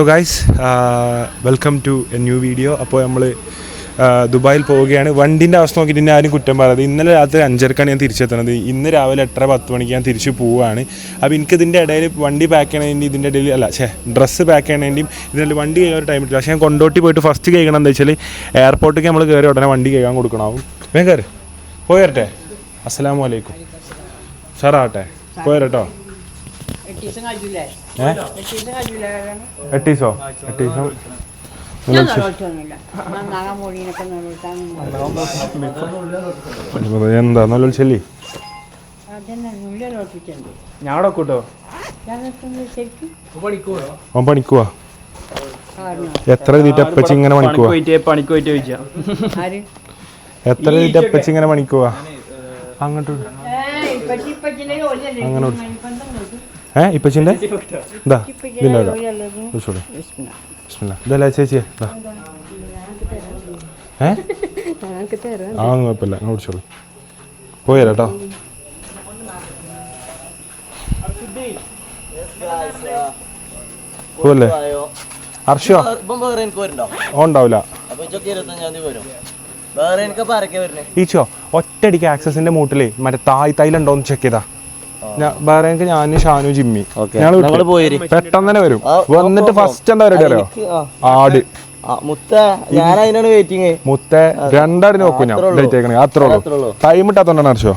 So guys, welcome to a new video. അപ്പോൾ നമ്മൾ ദുബായിൽ പോവുകയാണ്. വണ്ടിൻ്റെ അവസ്ഥ നോക്കിയിട്ട് ഇന്നെ ആരും കുറ്റം പറയാതെ. ഇന്നലെ രാത്രി 5:30 ഞാൻ തിരിച്ചെത്തുന്നത്. ഇന്ന് രാവിലെ 8:10 മണിക്ക് ഞാൻ തിരിച്ചു പോവുകയാണ്. അപ്പോൾ എനിക്കിതിൻ്റെ ഇടയിൽ വണ്ടി പാക്ക് ചെയ്യണതിൻ്റെ ഇതിൻ്റെ ഇടയിൽ ഡ്രസ്സ് പാക്ക് ചെയ്യണതിൻ്റെയും ഇതിൻ്റെ വണ്ടി കഴിയാൻ ഒരു ടൈം ഇട്ടില്ല. പക്ഷേ ഞാൻ കൊണ്ടോട്ടി പോയിട്ട് ഫസ്റ്റ് കഴിക്കണം എന്താ വെച്ചാൽ എയർപോർട്ടിലേക്ക് നമ്മൾ കയറി ഉടനെ വണ്ടി കഴിയാൻ കൊടുക്കണമാവും. വേഗം കയറി പോയി വരട്ടെ. അസ്സലാമു അലൈക്കും. സാറാവട്ടെ പോയി വരട്ടോ. 8 ദിവസം എന്താ നല്ല ചെല്ലി പണിക്കുവാ. എത്ര തീറ്റപ്പച്ചി ഇങ്ങനെ പണിക്കുവാ? എത്ര തീറ്റപ്പച്ചി ഇങ്ങനെ പണിക്കുവാ? അങ്ങോട്ട് അങ്ങനെ ഇപ്പച്ചിൻ്റെ ഇതാ ഇതിൻ്റെ ഇതല്ല ചേച്ചിയെ കുഴപ്പമില്ല ഞാൻ കുടിച്ചോളൂ. പോയി കേട്ടോ. പോവല്ലേ ഹർഷോ? ഉണ്ടാവില്ല ഈച്ചോ. ഒറ്റയടിക്ക് ആക്സസിന്റെ മൂട്ടിലേ മറ്റേ തൈലുണ്ടോന്ന് ചെക്ക് ചെയ്താ ബഹ്റൈൻക്ക് ഞാൻ ഷാനു ജിമ്മി ഞങ്ങൾ പെട്ടെന്ന് തന്നെ വരും. വന്നിട്ട് ഫസ്റ്റ് എന്താ പരിപാടി അറിയോ? ആട് മുത്ത രണ്ടാടി നോക്കൂ ഞാൻ ഡേറ്റ് ആക്കണേ. അത്രേ ഉള്ളൂ. ടൈം ഇട്ടാത്തോണ്ടാണ് ഹർഷോ.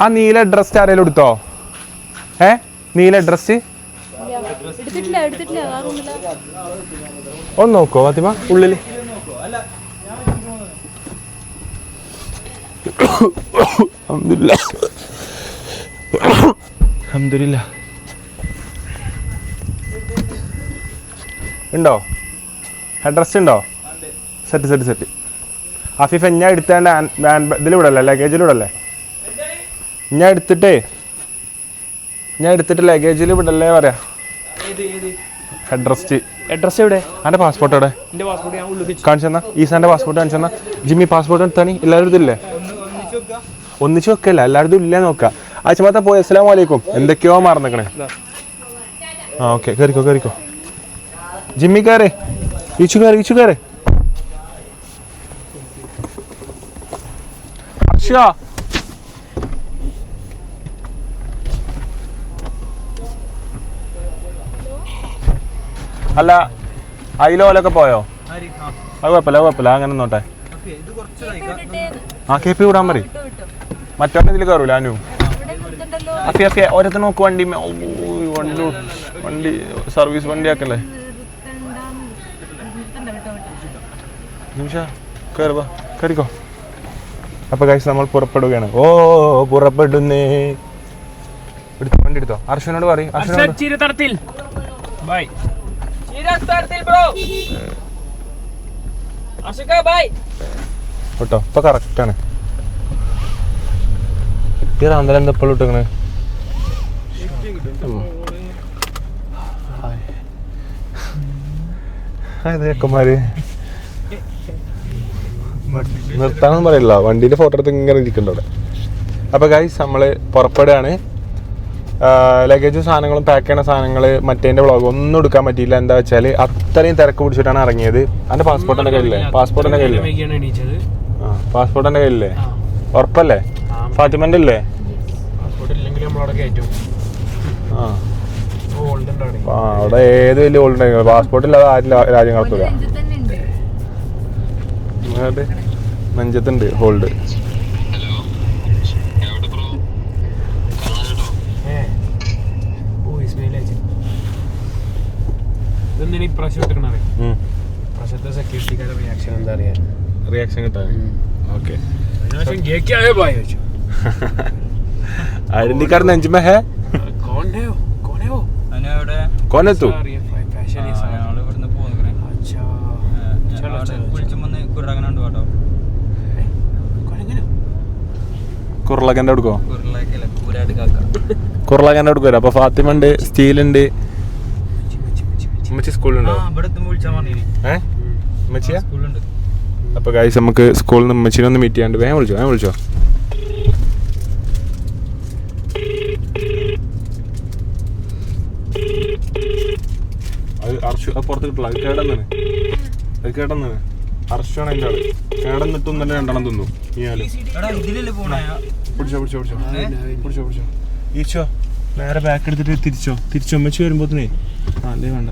ആ നീല ഡ്രസ് ആരെങ്കിലും എടുത്തോ? നീല ഡ്രസ് ഒന്ന് നോക്കോ ഫാത്തിമ ഉള്ളില്. അൽഹംദുലില്ലാ ഉണ്ടോ? ഹെഡ് ഡ്രസ് ഉണ്ടോ? സെറ്റ് ആഫിഫ ഞാൻ എടുത്തേണ്ട ഇതിലൂടല്ലേ ലഗേജിലൂടല്ലേ? ഞാൻ എടുത്തിട്ട് ലഗേജിൽ വിടല്ലേ പറയാ. അഡ്രസ് എവിടെ? എൻ്റെ പാസ്പോർട്ട് എവിടെ? കാണിച്ചു തന്നാ. ഈസാന്റെ പാസ്പോർട്ട് കാണിച്ചു തന്നാ. ജിമ്മി പാസ്പോർട്ട് എടുത്താണി. എല്ലാവരും ഇതില്ലേ? ഒന്നിച്ച് വെക്കല്ല, എല്ലാവരും ഇല്ലേ നോക്കാം. ആഴ്ചമാത്ത പോയി. അസ്സലാമു അലൈക്കും. എന്തൊക്കെയോ മറന്നിക്കണേ. ആ ഓക്കെ കയറിക്കോ. ജിമ്മി കയറി. ഈച്ചു കയറി. അർഷാ അല്ല അയിലോലൊക്കെ പോയോ? അത് കുഴപ്പമില്ല അങ്ങനെ നോട്ടെ. ആ കെ പി വിടാൻ പറയും. മറ്റൊന്നെ ഇതിൽ കയറൂല അനു. അഫിയ ഓരോരുത്തർ നോക്ക്. വണ്ടി സർവീസ് വണ്ടി ആക്കല്ലേ. കയറിക്കോ. അപ്പൊ കഴിച്ച് നമ്മൾ പുറപ്പെടുകയാണ്. പുറപ്പെടുന്നേ. വണ്ടി എടുത്തോ. അർഷനോട് പറയും. കേട്ടോ ഇപ്പൊ കറക്റ്റാണ്. റാന്തല എന്താ എപ്പോഴും ഇട്ടേ? ചെക്കന്മാര് നിർത്താനൊന്നും പറയില്ല. വണ്ടീന്റെ ഫോട്ടോ എടുത്ത് ഇങ്ങനെ ഇരിക്കണ്ടോ അവിടെ. അപ്പൊ ഗൈസ് നമ്മള് പുറപ്പെടുകയാണ്. ലഗേജും സാധനങ്ങളും പാക്ക് ചെയ്യണ സാധനങ്ങൾ മറ്റേന്റെ വ്ളോഗ് ഒന്നും എടുക്കാൻ പറ്റിയില്ല. എന്താ വെച്ചാൽ അത്രയും തിരക്ക് പിടിച്ചിട്ടാണ് ഇറങ്ങിയത്. അതിന്റെ പാസ്പോർട്ടിന്റെ കയ്യില്ലേ? പാസ്പോർട്ടിന്റെ കയ്യില്ലേ? ഉറപ്പല്ലേ? ഫാത്തിമന്റെ ഇല്ലേ? അവിടെ ഏത് വലിയ ഹോൾഡ് ഉണ്ടെങ്കിലും പാസ്പോർട്ട് ഇല്ലാതെ ആരും രാജ്യം കടത്തൂല. നെഞ്ചത്തുണ്ട് ഹോൾഡ്. റിയാക്ഷൻ കിട്ടാൻ ഓക്കെ. ഐഡന്റി कार्ड നെഞ്ച് में है? कौन है तू? കുർളകന്റെ എടുക്കോ? കുർളകന്റെ എടുക്കുവരാ. അപ്പൊ ഫാത്തിമ ഉണ്ട്, സ്റ്റീലുണ്ട്. സ്കൂളുണ്ടോ? അപ്പോൾ ഗൈസ് നമുക്ക് സ്കൂളിൽ നിന്ന് ഉമ്മച്ചിനൊന്ന് മീറ്റ് ചെയ്യാണ്ട് വേഗം വിളിച്ചോ അത് പുറത്ത് കിട്ടില്ല, അത് കേടന്നാണ് അർഷാണ് അതിൻ്റെ ആള്. കേടന്നിട്ടും തന്നെ 2 തിന്നു. പിടിച്ചോ ഈച്ചോ നേരെ ബാക്ക് എടുത്തിട്ട് തിരിച്ചോ ഉമ്മച്ചി വരുമ്പോഴത്തേ അല്ലേ വേണ്ട.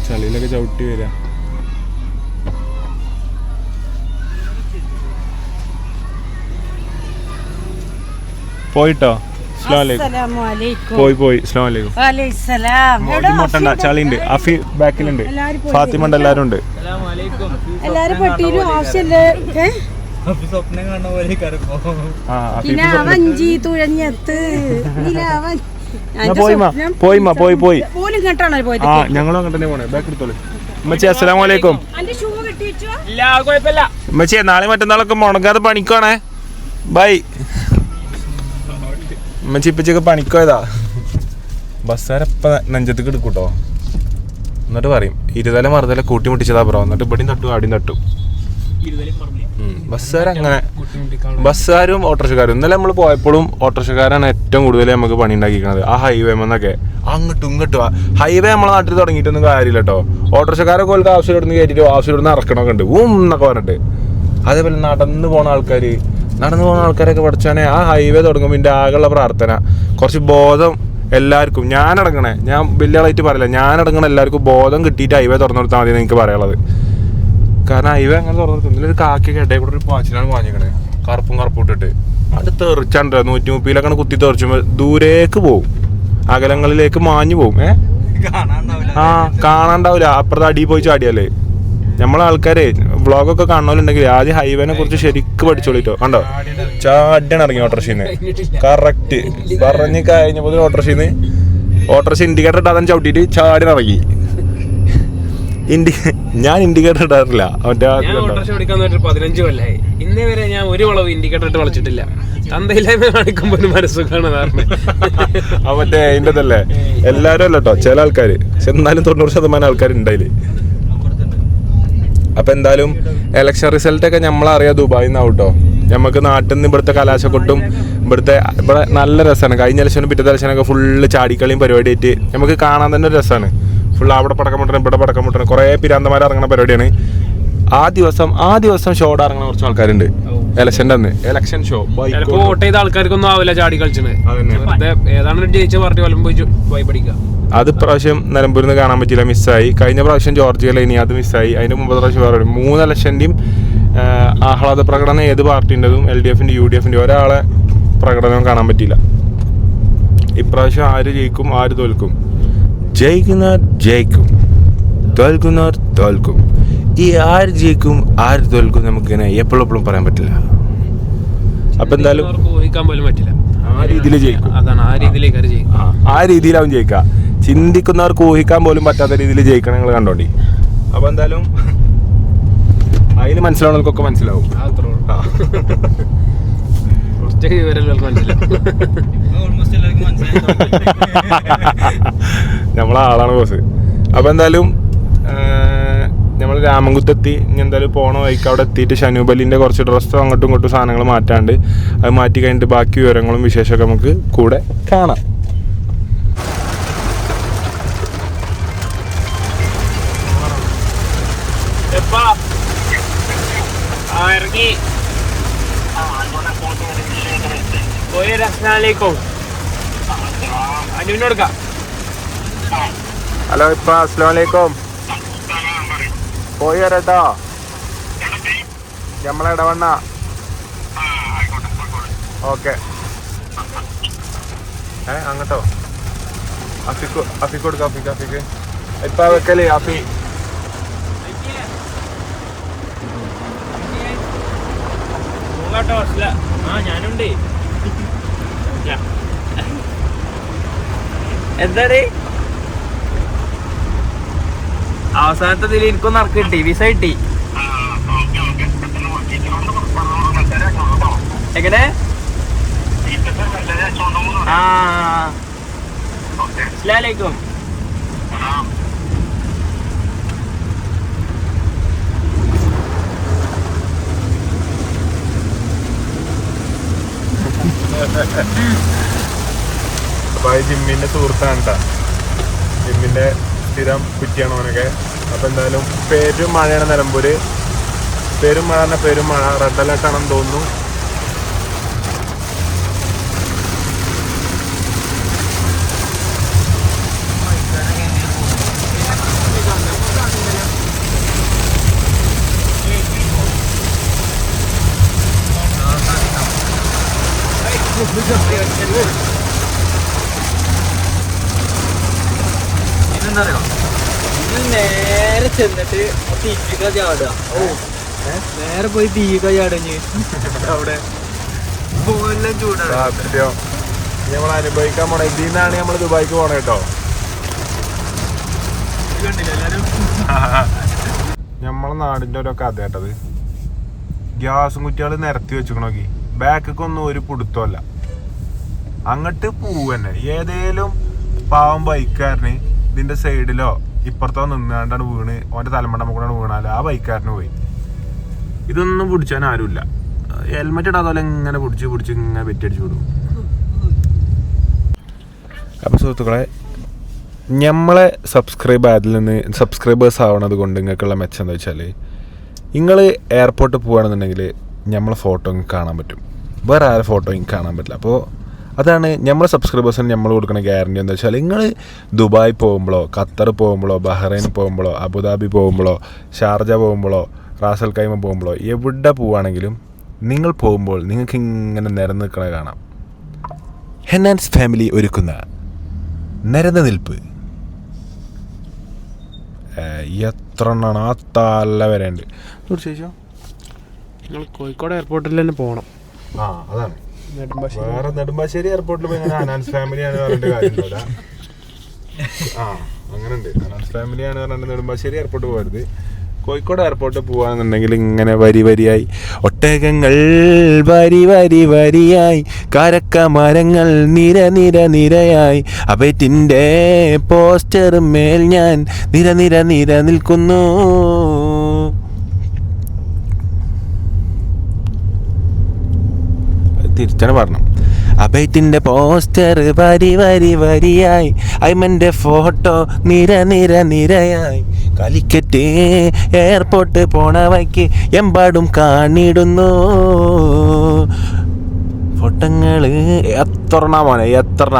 ചളിയിലൊക്കെ ചവിട്ടി വരാ. പോയിട്ടോ? പോയി മുട്ടണ്ട, ചളിയുണ്ട്. അഫി ബാക്കിലുണ്ട്, ഫാത്തിമ ഉണ്ട്, എല്ലാരും ഉണ്ട്. പോയി ഞങ്ങളും അങ്ങനെ തന്നെ പോണേ. ബാക്ക് എടുത്തോളൂ. ഉമ്മച്ചി അസ്സലാമു അലൈക്കും. ഉമ്മച്ചി നാളെ മറ്റന്നാളൊക്കെ മുടങ്ങാതെ പണിക്കോണേ. ബൈ. ഉമ്മച്ചി ഇപ്പച്ചൊക്കെ പണിക്കോയതാ. ബസ്സാരപ്പ നെഞ്ചത്തേക്ക് എടുക്കൂട്ടോ. എന്നിട്ട് പറയും 20 മറുതല കൂട്ടി മുട്ടിച്ചതാ ബ്രോ. എന്നിട്ട് ഇവിടെയും തട്ടു അവിടെയും തട്ടു. ബസ്സുകാരങ്ങനെ, ബസ്സുകാരും ഓട്ടോറിക്ഷക്കാരും. ഇന്നലെ നമ്മൾ പോയപ്പോഴും ഓട്ടോറിക്ഷക്കാരാണ് ഏറ്റവും കൂടുതൽ നമുക്ക് പണി ഉണ്ടാക്കിയിരിക്കുന്നത്. ആ ഹൈവേ എന്നൊക്കെ അങ്ങോട്ടും ഇങ്ങോട്ടും. ഹൈവേ നമ്മളെ നാട്ടിൽ തുടങ്ങിയിട്ടൊന്നും കാര്യമില്ല കേട്ടോ. ഓട്ടോറിക്ഷക്കാരൊക്കെ ഓൾക്ക് ആവശ്യമിടുന്ന് കയറ്റിയിട്ട് ആവശ്യമിടുന്ന് ഇറക്കണമൊക്കെ ഉണ്ട് എന്നൊക്കെ പറഞ്ഞിട്ട്. അതേപോലെ നടന്നു പോകുന്ന ആൾക്കാരൊക്കെ പഠിച്ചാനെ ആ ഹൈവേ തുടങ്ങുമ്പോൾ എൻ്റെ ആകെയുള്ള പ്രാർത്ഥന കുറച്ച് ബോധം എല്ലാവർക്കും, ഞാൻ വലിയ ആളായിട്ട് പറയില്ല, ഞാനടങ്ങണ എല്ലാവർക്കും ബോധം കിട്ടിയിട്ട് ഹൈവേ തുറന്നു കൊടുത്താൽ മതി എന്ന് എനിക്ക് പറയാനുള്ളത്. കാരണം ഹൈവേ അങ്ങനെ തുറന്നു കൊടുത്തു. ഒരു കാക്കയൊക്കെ ഇടയിൽ കൂടെ ഒരു പാച്ചിലാണ് വാങ്ങിക്കണേ, കറുപ്പും ഇട്ടിട്ട്. അത് തെറിച്ചാണ്ട് 130 കുത്തി തെറിച്ചുമ്പോൾ ദൂരേക്ക് പോവും, അകലങ്ങളിലേക്ക് മാഞ്ഞു പോവും. കാണാണ്ടാവില്ല. അപ്പുറത്തെ അടിയിൽ പോയി ചാടിയാലേ. നമ്മളെ ആൾക്കാരെ വ്ളോഗൊക്കെ കാണുന്നവരുണ്ടെങ്കിൽ ആദ്യം ഹൈവേനെ കുറിച്ച് ശരിക്കും പഠിച്ചോളിട്ടോ. കണ്ടോ ചാടിയാണ് ഇറങ്ങി ഓട്ടോറിക്ഷന്ന്. കറക്റ്റ് പറഞ്ഞ് കഴിഞ്ഞപ്പോൾ ഓട്ടോറിക്ഷ ഇൻഡിക്കേറ്റർ ഇട്ടാതെ ചവിട്ടിയിട്ട് ചാടിയാണ് ഇറങ്ങി. ഞാൻ ഇൻഡിക്കേറ്റർ ഇടാറില്ല. മറ്റേ 15 കൊല്ലായി ഇന്നേ വരെ ഞാൻ ഒരു വളവ് ഇൻഡിക്കേറ്റർ ഇട്ട് വളച്ചിട്ടില്ല. തന്തയില്ലായ്മ കാണിക്കുമ്പോൾ മനസ്സുഖാണ്. മറ്റേ അതിൻ്റെതല്ലേ, എല്ലാവരും അല്ല കേട്ടോ, ചില ആൾക്കാർ. പക്ഷെ എന്നാലും 90% ആൾക്കാരുണ്ടായില്ലേ. അപ്പം എന്തായാലും ഇലക്ഷൻ റിസൾട്ടൊക്കെ നമ്മളറിയാം ദുബായിൽ നിന്നാവും കേട്ടോ. നമുക്ക് നാട്ടിൽ നിന്ന് ഇവിടുത്തെ കലാശക്കൊട്ടും ഇവിടെ നല്ല രസമാണ്. കഴിഞ്ഞ ഇലക്ഷനും പിറ്റത്തെ ഇലക്ഷനൊക്കെ ഫുള്ള് ചാടിക്കളിയും പരിപാടിയായിട്ട് നമുക്ക് കാണാൻ തന്നെ ഒരു രസമാണ്. ഫുള്ള് അവിടെ പടക്കം പൊട്ടണം, ഇവിടെ പടക്കം പൊട്ടണം, കുറേ പിരാന്തമാർ ഇറങ്ങുന്ന പരിപാടിയാണ്. ആ ദിവസം ഷോടെ ഇറങ്ങുന്ന കുറച്ച് ആൾക്കാരുണ്ട്. ഇലക്ഷൻ്റെ അന്ന് ഇലക്ഷൻ ഷോ വോട്ട് ചെയ്ത ആൾക്കാർക്കൊന്നും ആവില്ല ചാടി കളിച്ചത്. ഏതാണ് ജയിച്ച പാർട്ടി വല്ലതും പോയി പഠിക്കുക. അത് പ്രാവശ്യം നിലമ്പൂരിൽ നിന്ന് കാണാൻ പറ്റില്ല, മിസ്സായി. കഴിഞ്ഞ പ്രാവശ്യം ജോർജിയയിലെ ഇനി അത് മിസ്സായി. അതിൻ്റെ മുമ്പത്തെ പ്രാവശ്യം വേറെ 3 ഇലക്ഷൻ്റെയും ആഹ്ലാദ പ്രകടനം ഏത് പാർട്ടിൻ്റെതും LDFൻ്റെ UDFൻ്റെ ഒരാളെ പ്രകടനവും കാണാൻ പറ്റിയില്ല. ഇപ്രാവശ്യം ആര് ജയിക്കും ആര് തോൽക്കും? ജയിക്കുന്നവർ ജയിക്കും, തോൽക്കുന്നവർ തോൽക്കും. ഈ ആര് ജയിക്കും ആര് തോൽക്കും നമുക്കിങ്ങനെ എപ്പോഴും പറയാൻ പറ്റില്ല. അപ്പം എന്തായാലും ആ രീതിയിൽ ജയിക്കും, ആ രീതിയിലാവും ജയിക്കുക. ചിന്തിക്കുന്നവർക്ക് ഊഹിക്കാൻ പോലും പറ്റാത്ത രീതിയിൽ ജയിക്കണം നിങ്ങൾ കണ്ടോണ്ടി. അപ്പോൾ എന്തായാലും അതിന് മനസ്സിലാവുന്നവർക്കൊക്കെ മനസ്സിലാവും. നമ്മളെ ആളാണ് ബോസ്. അപ്പോൾ എന്തായാലും നമ്മൾ രാമൻകുത്തെത്തി. ഇനി എന്തായാലും പോണ വഴിക്ക് അവിടെ എത്തിയിട്ട് ഷനൂബലിൻ്റെ കുറച്ച് ഡ്രസ്സോ അങ്ങോട്ടും ഇങ്ങോട്ടും സാധനങ്ങൾ മാറ്റാണ്ട് അത് മാറ്റി കഴിഞ്ഞിട്ട് ബാക്കി വിവരങ്ങളും വിശേഷമൊക്കെ നമുക്ക് കൂടെ കാണാം. ഹലോ ഇപ്പ അസ്സലാമലൈക്കും. പോയി വരട്ടോ, നമ്മളെ ഇടവണ്ണ. ഓക്കെ. അങ്ങോട്ടോ അഫിക്ക് കൊടുക്കാം. അഫിക്ക് ഇപ്പൊ വെക്കല്. അഫി ഞാനുണ്ട്. എന്താണ് അവസാനത്തെ ഇതിൽ എനിക്കൊന്ന് ഇറക്കി കിട്ടി, വിസ കിട്ടി. എങ്ങനെ? അസ്സലാമലൈക്കും. ജിമ്മിൻ്റെ സുഹൃത്താണ് കേട്ടോ. ജിമ്മിൻ്റെ സ്ഥിരം കുറ്റിയാണ് ഓനൊക്കെ. അപ്പോൾ എന്തായാലും പെരും മഴയാണ് നിലമ്പൂർ. പെരും മഴ തന്നെ പെരും മഴ. റെഡ് അലേർട്ടാണെന്ന് തോന്നുന്നു. നേരെ ചെന്നിട്ട് തീക്ക ചാടുക. നേരെ പോയി തീക്ക ചാടഞ്ഞ് അവിടെ സത്യം നമ്മൾ അനുഭവിക്കാൻ പോണേ. ഇതിൽ നിന്നാണ് നമ്മൾ ദുബായിക്ക് പോണേ കേട്ടോ. നമ്മളെ നാടിൻ്റെ ഒരു കഥ കേട്ടത്. ഗ്യാസും കുറ്റികൾ നിരത്തി വെച്ചിക്കണോക്കി. ബാക്കൊന്നും ഒരു പിടുത്തമല്ല. അങ്ങോട്ട് പോവന്നെ. ഏതേലും പാവം ബൈക്കാരന് ഇതിന്റെ സൈഡിലോ ഇപ്പുറത്തോ നിന്നാണ്ടാണ് വീണ് ഓൻ്റെ തലമണ്ടമ്മ കൂടെ വീണാലോ ആ ബൈക്കാരന് പോയി. ഇതൊന്നും പിടിച്ചാൻ ആരുമില്ല. ഹെൽമെറ്റ് ഇടാതെ ഇങ്ങനെ പിടിച്ച് ഇങ്ങനെ വെറ്റടിച്ച് വിടും. അപ്പോൾ സുഹൃത്തുക്കളെ, നമ്മളെ സബ്സ്ക്രൈബേഴ്സ് ആവണത് കൊണ്ട് നിങ്ങൾക്കുള്ള മെച്ചം എന്താ വെച്ചാൽ, നിങ്ങൾ എയർപോർട്ടിൽ പോകുകയാണെന്നുണ്ടെങ്കിൽ നമ്മളെ ഫോട്ടോ കാണാൻ പറ്റും. വേറെ ആരുടെ ഫോട്ടോ കാണാൻ പറ്റില്ല. അപ്പോൾ അതാണ് നമ്മളെ സബ്സ്ക്രൈബേഴ്സിന് നമ്മൾ കൊടുക്കുന്ന ഗ്യാരണ്ടി. എന്താ വെച്ചാൽ, നിങ്ങൾ ദുബായ് പോകുമ്പോഴോ ഖത്തർ പോകുമ്പോഴോ ബഹ്റൈൻ പോകുമ്പോഴോ അബുദാബി പോകുമ്പോഴോ ഷാർജ പോകുമ്പോഴോ റാസൽ കൈമ പോകുമ്പോഴോ എവിടെ പോവുകയാണെങ്കിലും നിങ്ങൾ പോകുമ്പോൾ നിങ്ങൾക്ക് ഇങ്ങനെ നിരന്ന് നിൽക്കണ കാണാം. ഹെന്നാൻസ് ഫാമിലി ഒരുക്കുന്ന നിരന്ന നിൽപ്പ് എത്ര എണ്ണമാണ് ആ തല വരെയുണ്ട്. ചോദിച്ചോ, നിങ്ങൾ കോഴിക്കോട് എയർപോർട്ടിൽ തന്നെ പോകണം. ആ അതാണ്. വേറെ നെടുമ്പാശ്ശേരി എയർപോർട്ടിൽ പോയി ഹനാൻസ് ഫാമിലിയാണ് പറഞ്ഞിട്ട് കാര്യമില്ല. ആ അങ്ങനെ ഉണ്ട്. ഹനാൻസ് ഫാമിലിയാണ് പറഞ്ഞിട്ട് നെടുമ്പാശ്ശേരി എയർപോർട്ട് പോകരുത്. കോഴിക്കോട് എയർപോർട്ടിൽ പോകാന്നുണ്ടെങ്കിൽ ഇങ്ങനെ വരിയായി ഒട്ടകങ്ങൾ വരിയായി കാരക്ക മരങ്ങൾ നിരയായി അവറ്റിൻ്റെ പോസ്റ്റർ മേൽ ഞാൻ നിര നിൽക്കുന്നു. തിരിച്ചാണ് പറഞ്ഞു. അബൈറ്റിൻ്റെ പോസ്റ്റർ വരിയായി ഐമൻ്റെ ഫോട്ടോ നിരയായി കാലിക്കറ്റ് എയർപോർട്ട് പോണ വഴിക്ക് എമ്പാടും കാണിടുന്നു ഫോട്ടങ്ങൾ. എത്രണ്ണ മോനെ എത്രണ്ണ.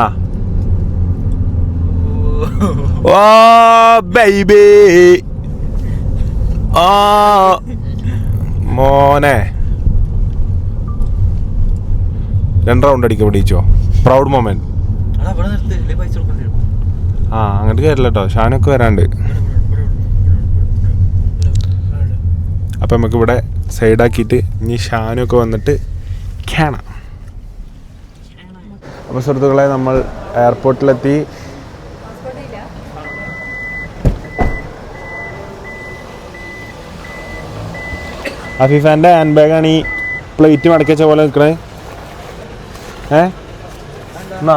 ഓ ബേബി ഓ മോനെ 2 റൗണ്ട് അടിക്കുക പിടിച്ചോ. Proud moment. ആ അങ്ങോട്ട് കയറില്ല കേട്ടോ. ഷാനൊക്കെ വരാണ്ട്. അപ്പം നമുക്കിവിടെ സൈഡാക്കിയിട്ട് ഇനി ഷാനൊക്കെ വന്നിട്ട് കാണാം. അപ്പോൾ സുഹൃത്തുക്കളെ, നമ്മൾ എയർപോർട്ടിലെത്തി. അഫീഫാൻ്റെ ഹാൻഡ് ബാഗാണ് ഈ പ്ലേറ്റ് മടക്കി വെച്ച പോലെ നിൽക്കണേ. എന്നാ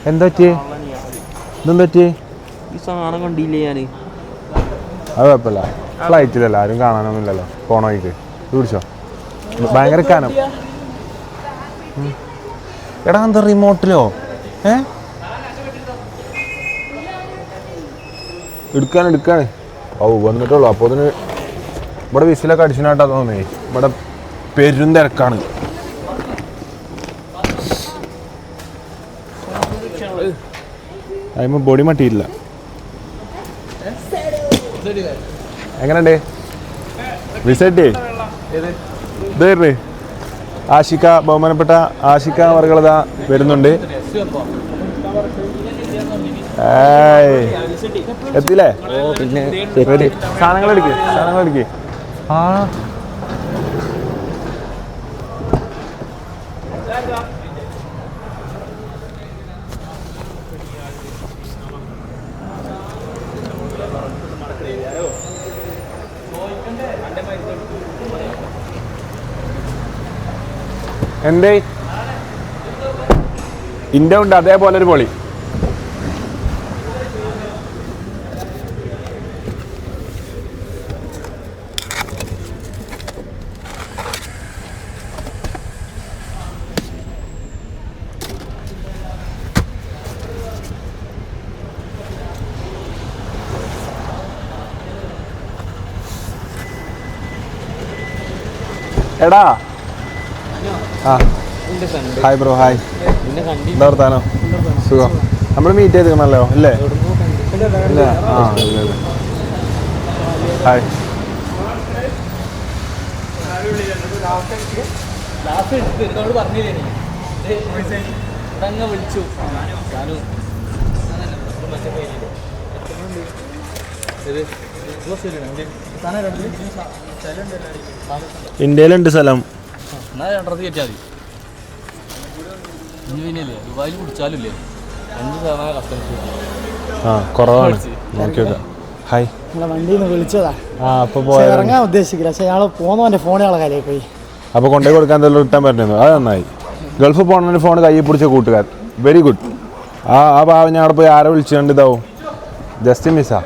എന്താ പറ്റിയേ? ഇതെന്താ പറ്റിയേ? ഈ സാധനം കണ്ടില്ലേ ഞാൻ. അത് കുഴപ്പമില്ല. ഫ്ലൈറ്റിലല്ല, ആരും കാണാനൊന്നുമില്ലല്ലോ. പോണോയ്ക്ക് പിടിച്ചോ. ഭയങ്കര കാനം. എടാ എന്താ റിമോട്ടിലോ? എടുക്കാണ്. ഓ വന്നിട്ടുള്ളൂ. അപ്പോൾ അതിന് ഇവിടെ വിസിലൊക്കെ അടിച്ചിനാട്ടാ തോന്നേ. ഇവിടെ പെരും തിരക്കാണ്. അതിന് ബോഡി മട്ടിയില്ല. എങ്ങനെയുണ്ട് വിസറ്റ്? ഇതായിരുന്നു ആഷിക, ബഹുമാനപ്പെട്ട ആഷിക അവർകളതാ വരുന്നുണ്ട്. എത്തില്ലേ? പിന്നെ സാധനങ്ങൾ എടുക്ക്. ആ എന്തേ ഇൻ്റെ ഉണ്ട് അതേപോലെ ഒരു പൊളി. എടാ ആ ഹായ് ബ്രോ ഹായ് എന്താ വർത്താനോ സുഖം നമ്മൾ മീറ്റ് ചെയ്തിരിക്കണല്ലോ അല്ലേ ഇല്ല ആ ഇല്ല ഹായ് വിളിച്ചു ഇന്ത്യയിലുണ്ട് സ്ഥലം ദുബായിൽ കുടിച്ചാലില്ലേ 5 കസ്റ്റംസ് ആ കുറവാണ് നോക്കി നോക്കാം ഹായ് വണ്ടിയിൽ നിന്ന് വിളിച്ചതാ ആ അപ്പോൾ പോയാ ഇറങ്ങാൻ ഉദ്ദേശിക്കില്ല പക്ഷെ അയാൾ പോന്നവൻ്റെ ഫോണുകളെ കലയിൽ പോയി അപ്പോൾ കൊണ്ടുപോയി കൊടുക്കാൻ എന്തെങ്കിലും കിട്ടാൻ പറ്റുന്നു അത് നന്നായി ഗൾഫ് പോകണതിന് ഫോൺ കയ്യിൽ പിടിച്ച കൂട്ടുകാർ വെരി ഗുഡ് ആ പാവം ഞാൻ അവിടെ പോയി ആരെ വിളിച്ചുകൊണ്ട് ഇതാവും ജസ്റ്റ് മിസ്സാ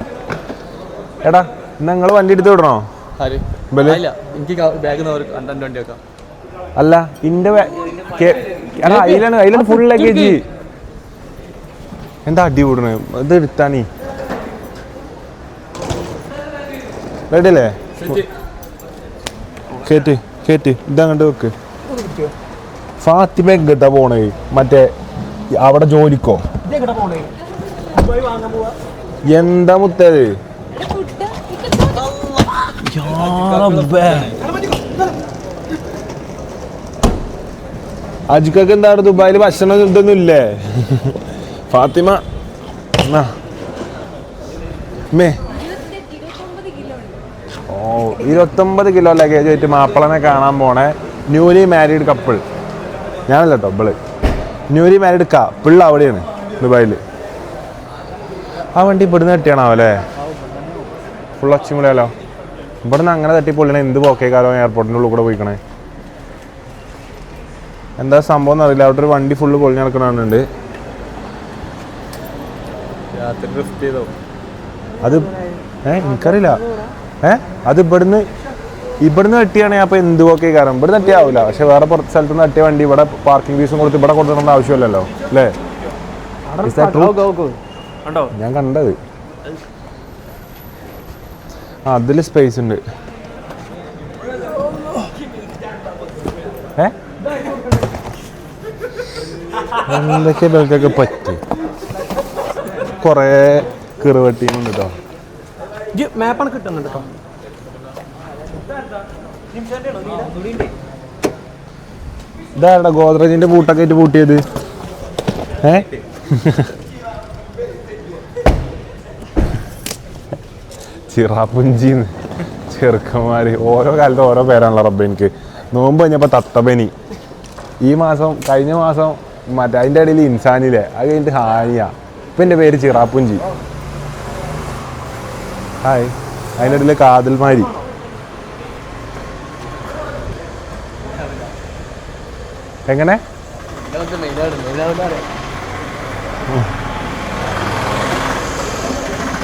എടാ നിങ്ങൾ വണ്ടി എടുത്ത് വിടണോ എനിക്ക് ബാഗ് വണ്ടി വെക്കാം അല്ല ഇന്റെ അതിലാണ് ഫുൾ ലഗേജ് എന്താ അടി കൂടണ ഇത് എടുത്താണീ റെഡി അല്ലേ കേറ്റ് കേറ്റ് ഇതങ്ങോട്ട് വെക്ക് ഫാത്തിമ എങ്ങട്ടാ പോണേ മറ്റേ അവിടെ ജോലിക്കോ എന്താ മുത്തത് അജിക്കൊക്കെ എന്താണ് ദുബായിൽ ഭക്ഷണം ഇതൊന്നും ഇല്ലേ ഫാത്തിമ മേ 29 കിലോ ലഗേജ് ആയിട്ട് മാപ്പിളനെ കാണാൻ പോണേ ന്യൂലി മാരീഡ് കപ്പിൾ ഞാനല്ല കേട്ടോ ഇവള് ന്യൂലി മാരീഡ് പിള്ള അവിടെയാണ് ദുബായിൽ ആ വണ്ടി ഇവിടുന്ന് തട്ടിയാണോ അല്ലേ ഫുൾ ഒച്ചിമുളയാലോ ഇവിടുന്ന് അങ്ങനെ തട്ടി പൊള്ളിണേ എന്ത് പോക്കേക്കാലോ എയർപോർട്ടിൻ്റെ ഉള്ളിൽ കൂടെ പോയിക്കണേ എന്താ സംഭവം എന്നറിയില്ല അവിടെ ഒരു വണ്ടി ഫുള്ള് പൊളിഞ്ഞ് നടക്കണുണ്ട് അത് എനിക്കറിയില്ല അത് ഇവിടുന്ന് തട്ടിയാണെങ്കിൽ അപ്പോൾ എന്ത് പോക്കേ കാരണം ഇവിടെ തട്ടിയാവില്ല പക്ഷെ വേറെ പുറത്ത് സ്ഥലത്ത് നിന്ന് തട്ടിയ വണ്ടി ഇവിടെ പാർക്കിംഗ് ഫീസും കൊടുത്ത് ഇവിടെ കൊടുക്കേണ്ട ആവശ്യമില്ലല്ലോ അല്ലേ ഞാൻ കണ്ടത് ആ അതിൽ സ്പേസ് ഉണ്ട് എന്തൊക്കെ ബെൽക്കൊക്കെ പറ്റി കുറേ കിറുവട്ടിയുണ്ട് കേട്ടോ മാപ്പാണ് കിട്ടുന്നുണ്ട് കേട്ടോ ഇതാടാ ഗോദ്രജിന്റെ പൂട്ടൊക്കെ ആയിട്ട് പൂട്ടിയത് ചിറാപ്പുഞ്ചിന്ന് ചെറുക്കന്മാര് ഓരോ കാലത്ത് ഓരോ പേരാണല്ലോ റബ്ബ എനിക്ക് നോമ്പ് കഴിഞ്ഞപ്പോൾ തത്തപ്പനി ഈ മാസം കഴിഞ്ഞ മാസം മറ്റേ അതിൻ്റെ ഇടയിൽ ഇൻസാനിലെ അത് കഴിഞ്ഞിട്ട് ഹാനിയ ഇപ്പം എൻ്റെ പേര് ചിറാപ്പുഞ്ചി ഹായ് അതിൻ്റെ ഇടയിൽ കാതൽമാരി എങ്ങനെ